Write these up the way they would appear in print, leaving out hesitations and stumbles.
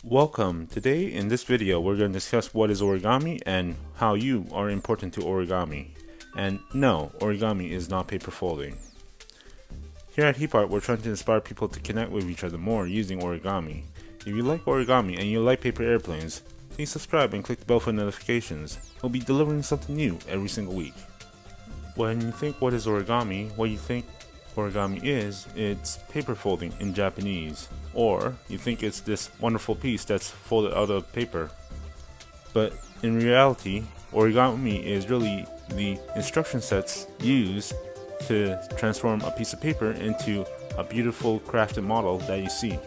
Welcome. Today in this video we're going to discuss what is origami and how you are important to origami. And no, origami is not paper folding. Here at Heap Art we're trying to inspire people to connect with each other more using origami. If you like origami and you like paper airplanes, please subscribe and click the bell for notifications. We'll be delivering something new every single week. When you think what is origami, what you think origami is, it's paper folding in Japanese. Or you think it's this wonderful piece that's folded out of paper. But in reality, origami is really the instruction sets used to transform a piece of paper into a beautiful crafted model that you see.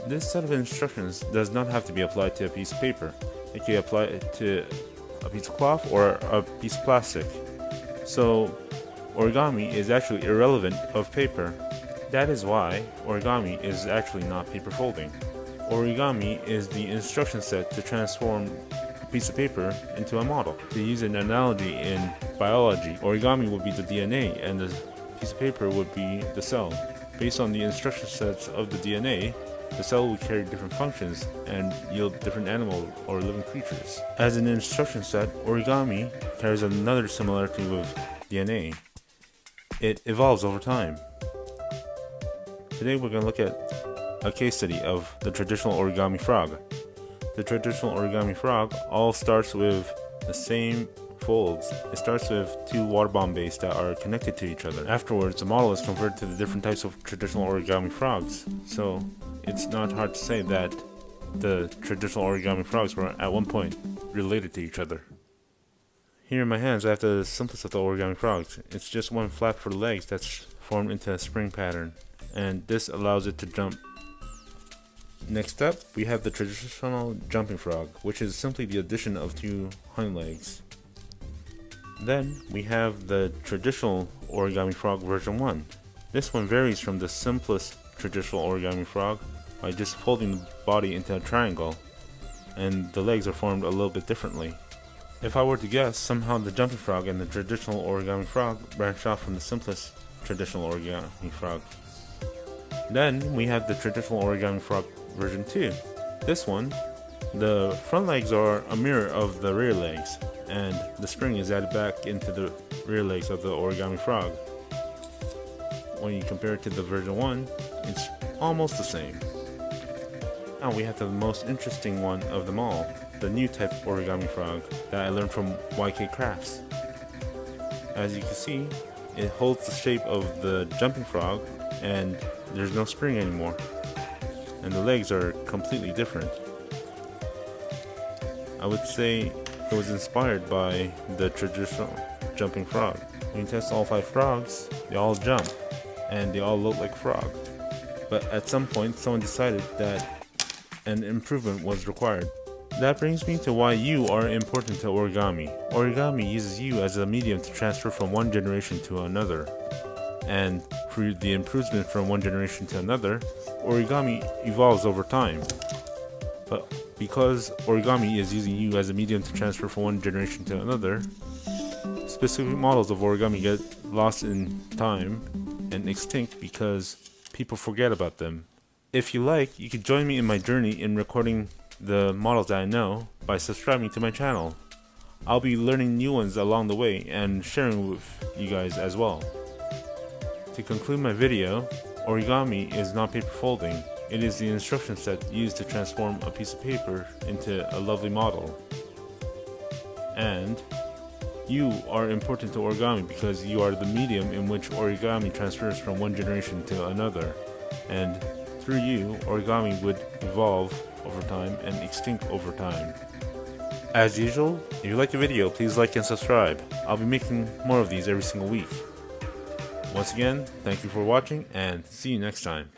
This set of instructions does not have to be applied to a piece of paper. It can be applied to a piece of cloth or a piece of plastic. So origami is actually irrelevant of paper. That is why origami is actually not paper folding. Origami is the instruction set to transform a piece of paper into a model. To use an analogy in biology, origami would be the DNA and the piece of paper would be the cell. Based on the instruction sets of the DNA, the cell will carry different functions and yield different animal or living creatures. As an instruction set, origami carries another similarity with DNA. It evolves over time. Today we're going to look at a case study of the traditional origami frog. The traditional origami frog all starts with the same folds. It starts with two water bomb bases that are connected to each other. Afterwards, the model is converted to the different types of traditional origami frogs. So it's not hard to say that the traditional origami frogs were at one point related to each other. Here in my hands I have the simplest of the origami frogs. It's just one flap for the legs that's formed into a spring pattern, and this allows it to jump. Next up, we have the traditional jumping frog, which is simply the addition of two hind legs. Then we have the traditional origami frog version 1. This one varies from the simplest traditional origami frog by just folding the body into a triangle, and the legs are formed a little bit differently. If I were to guess, somehow the jumping frog and the traditional origami frog branched off from the simplest traditional origami frog. Then we have the traditional origami frog version 2. This one, the front legs are a mirror of the rear legs, and the spring is added back into the rear legs of the origami frog. When you compare it to the version 1, it's almost the same. Now we have the most interesting one of them all, the new type of origami frog that I learned from YK Crafts. As you can see, it holds the shape of the jumping frog and there's no spring anymore, and the legs are completely different. I would say it was inspired by the traditional jumping frog. When you test all 5 frogs, they all jump and they all look like a frog. But at some point someone decided that an improvement was required. That brings me to why you are important to origami. Origami uses you as a medium to transfer from one generation to another. And through the improvement from one generation to another, origami evolves over time. But because origami is using you as a medium to transfer from one generation to another, specific models of origami get lost in time and extinct because people forget about them. If you like, you can join me in my journey in recording the models that I know by subscribing to my channel. I'll be learning new ones along the way and sharing with you guys as well. To conclude my video, origami is not paper folding. It is the instruction set used to transform a piece of paper into a lovely model. And you are important to origami because you are the medium in which origami transfers from one generation to another. And through you, origami would evolve over time and extinct over time. As usual, if you like the video, please like and subscribe. I'll be making more of these every single week. Once again, thank you for watching and see you next time.